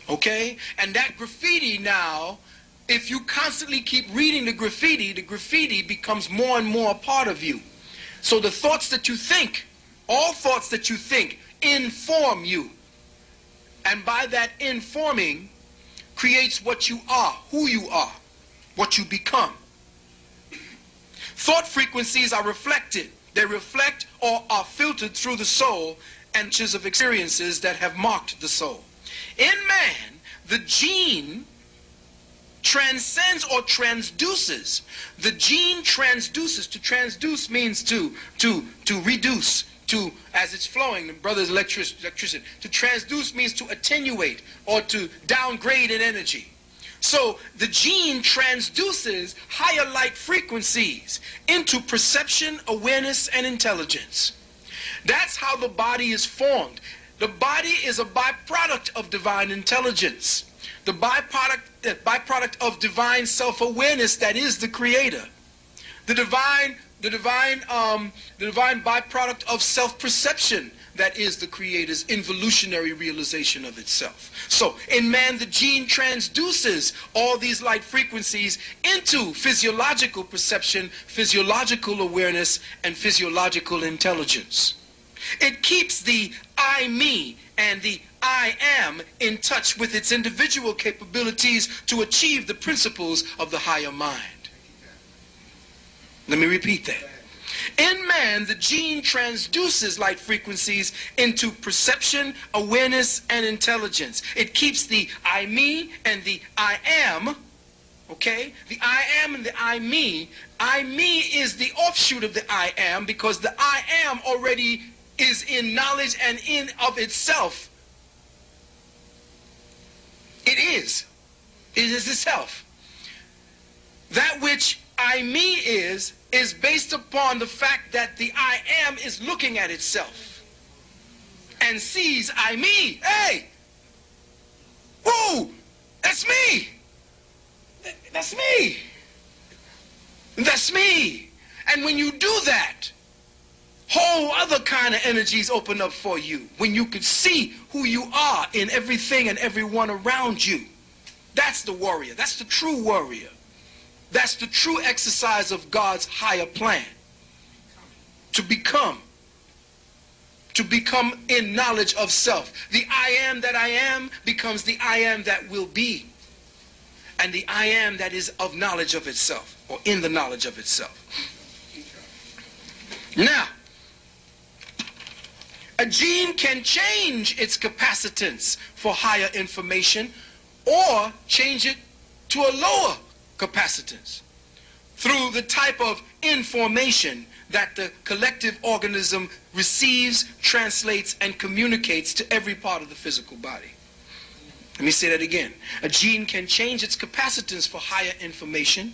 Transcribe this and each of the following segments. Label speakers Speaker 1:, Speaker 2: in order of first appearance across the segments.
Speaker 1: Okay? And that graffiti now, if you constantly keep reading the graffiti becomes more and more a part of you. So the thoughts that you think, all thoughts that you think, inform you. And by that informing, creates what you are, who you are, what you become. Thought frequencies are reflected. They reflect or are filtered through the soul and of experiences that have marked the soul. In man, the gene transcends or transduces. The gene transduces. To transduce means to reduce, to, as it's flowing, the brother's electricity. To transduce means to attenuate or to downgrade in energy. So the gene transduces higher light frequencies into perception, awareness, and intelligence. That's how the body is formed. The body is a byproduct of divine intelligence. The byproduct of divine self-awareness that is the creator. The divine byproduct of self-perception that is the creator's involutionary realization of itself. So in man, the gene transduces all these light frequencies into physiological perception, physiological awareness, and physiological intelligence. It keeps the I, me, and the I am in touch with its individual capabilities to achieve the principles of the higher mind. Let me repeat that. In man, the gene transduces light frequencies into perception, awareness, and intelligence. It keeps the I, me, and the I am, okay? The I am and the I, me. I, me is the offshoot of the I am because the I am already is in knowledge and in of itself. It is. It is itself. That which I, me is based upon the fact that the I am is looking at itself and sees I, me. Hey! Whoa! That's me! That's me! That's me! And when you do that, whole other kind of energies open up for you when you can see who you are in everything and everyone around you. That's the warrior. That's the true warrior. That's the true exercise of God's higher plan. To become in knowledge of self. The I am that I am becomes the I am that will be. And the I am that is of knowledge of itself, or in the knowledge of itself. Now, a gene can change its capacitance for higher information or change it to a lower capacitance through the type of information that the collective organism receives, translates, and communicates to every part of the physical body. Let me say that again. A gene can change its capacitance for higher information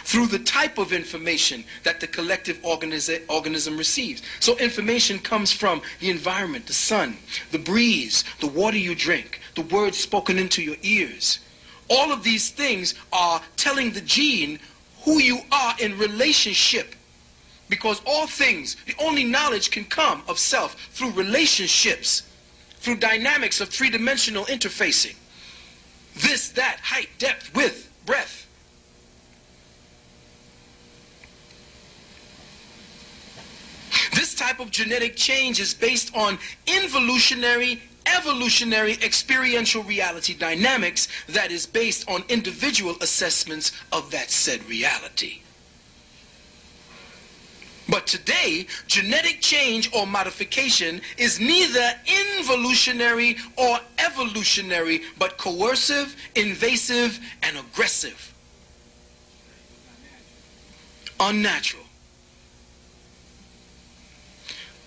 Speaker 1: through the type of information that the collective organism receives. So information comes from the environment, the sun, the breeze, the water you drink, the words spoken into your ears. All of these things are telling the gene who you are in relationship. Because all things, the only knowledge can come of self through relationships, through dynamics of three-dimensional interfacing. This, that, height, depth, width, breadth. This type of genetic change is based on involutionary, evolutionary, experiential reality dynamics that is based on individual assessments of that said reality. But today, genetic change or modification is neither involutionary or evolutionary, but coercive, invasive, and aggressive. Unnatural.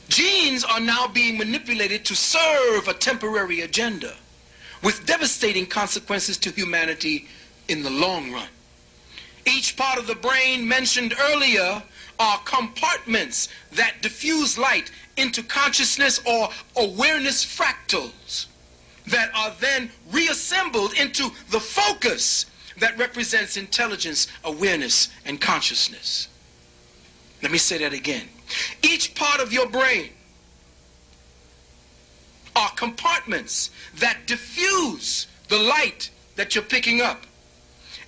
Speaker 1: Genes are now being manipulated to serve a temporary agenda with devastating consequences to humanity in the long run. Each part of the brain mentioned earlier are compartments that diffuse light into consciousness or awareness fractals that are then reassembled into the focus that represents intelligence, awareness, and consciousness. Let me say that again. Each part of your brain are compartments that diffuse the light that you're picking up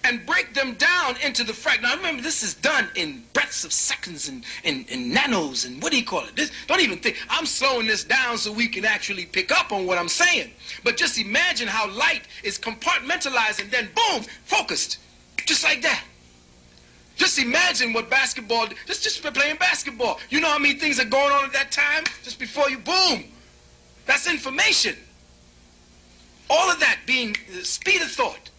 Speaker 1: and break them down into the fractals. Now remember, this is done in breaths of seconds and nanos and what do you call it? Don't even think. I'm slowing this down so we can actually pick up on what I'm saying. But just imagine how light is compartmentalized and then boom, focused. Just like that. Just imagine what basketball, just playing basketball. You know how many things are going on at that time? Just before you, boom. That's information. All of that being the speed of thought.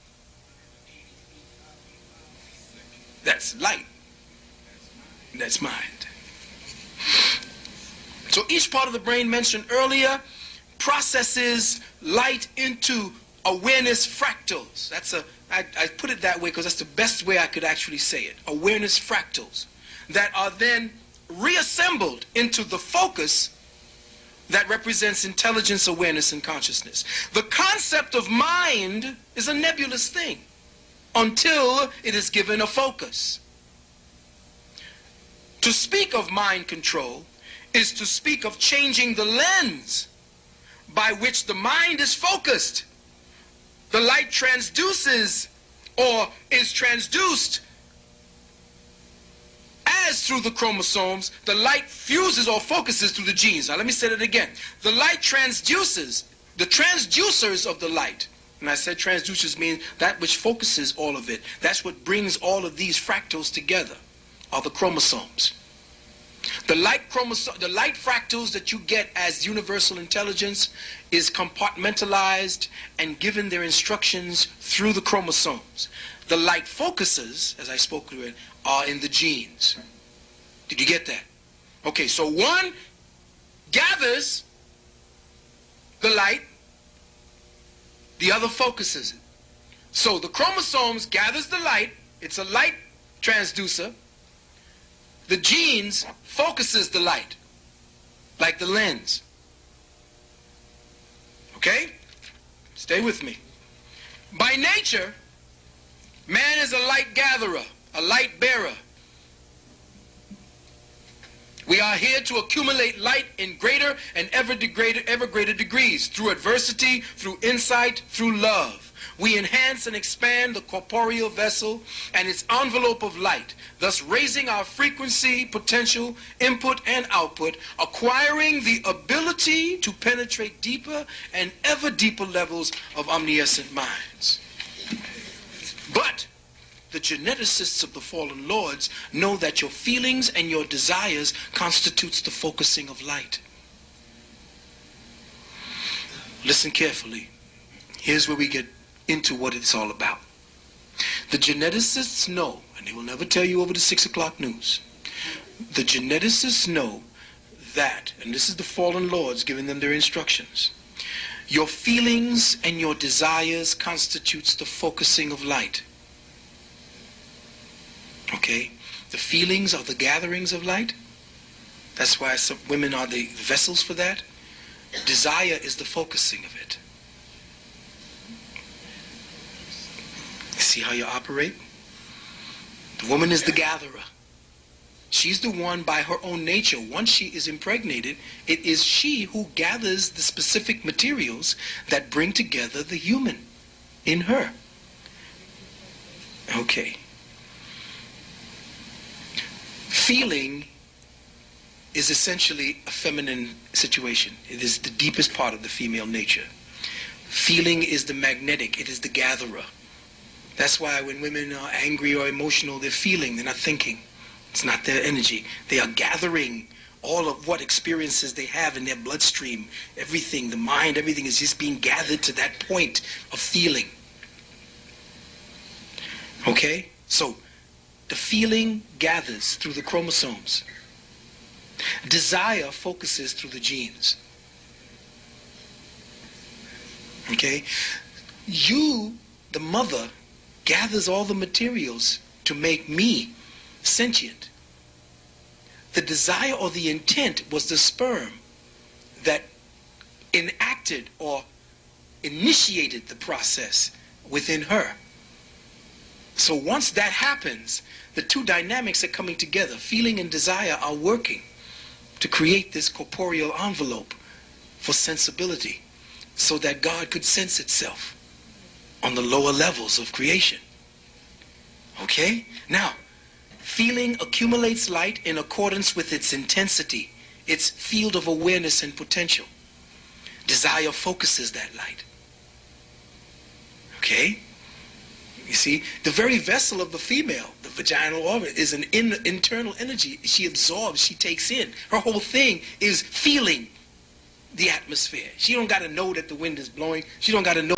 Speaker 1: That's light. That's mind. So each part of the brain mentioned earlier processes light into awareness fractals. I put it that way because that's the best way I could actually say it. Awareness fractals that are then reassembled into the focus that represents intelligence, awareness, and consciousness. The concept of mind is a nebulous thing until it is given a focus. To speak of mind control is to speak of changing the lens by which the mind is focused. The light transduces or is transduced as through the chromosomes. The light fuses or focuses through the genes. Now let me say that again. The light transduces, the transducers of the light. And I said transducers means that which focuses all of it. That's what brings all of these fractals together, are the chromosomes. The light fractals that you get as universal intelligence is compartmentalized and given their instructions through the chromosomes. The light focuses, as I spoke to it, are in the genes. Did you get that? Okay, so one gathers the light, the other focuses it. So the chromosomes gathers the light, it's a light transducer. The genes focuses the light, like the lens. Okay? Stay with me. By nature, man is a light gatherer, a light bearer. We are here to accumulate light in greater and ever greater degrees, through adversity, through insight, through love. We enhance and expand the corporeal vessel and its envelope of light, thus raising our frequency, potential, input, and output, acquiring the ability to penetrate deeper and ever deeper levels of omniscient minds. But the geneticists of the fallen lords know that your feelings and your desires constitutes the focusing of light. Listen carefully. Here's where we get into what it's all about. The geneticists know, and they will never tell you over the 6 o'clock news, the geneticists know that, and this is the fallen lords giving them their instructions, your feelings and your desires constitutes the focusing of light. Okay? The feelings are the gatherings of light. That's why some women are the vessels for that. Desire is the focusing of it. See how you operate? The woman is the gatherer. She's the one by her own nature. Once she is impregnated, it is she who gathers the specific materials that bring together the human in her. Okay. Feeling is essentially a feminine situation. It is the deepest part of the female nature. Feeling is the magnetic. It is the gatherer. That's why when women are angry or emotional, they're feeling, they're not thinking. It's not their energy. They are gathering all of what experiences they have in their bloodstream. Everything, the mind, everything is just being gathered to that point of feeling. Okay? So, the feeling gathers through the chromosomes. Desire focuses through the genes. Okay? You, the mother, gathers all the materials to make me sentient. The desire or the intent was the sperm that enacted or initiated the process within her. So once that happens, the two dynamics are coming together. Feeling and desire are working to create this corporeal envelope for sensibility so that God could sense itself. on the lower levels of creation. Okay? Now, feeling accumulates light in accordance with its intensity, its field of awareness and potential. Desire focuses that light. Okay? You see, the very vessel of the female, the vaginal orbit, is an internal energy. She absorbs, she takes in. Her whole thing is feeling the atmosphere. She don't got to know that the wind is blowing. She don't got to know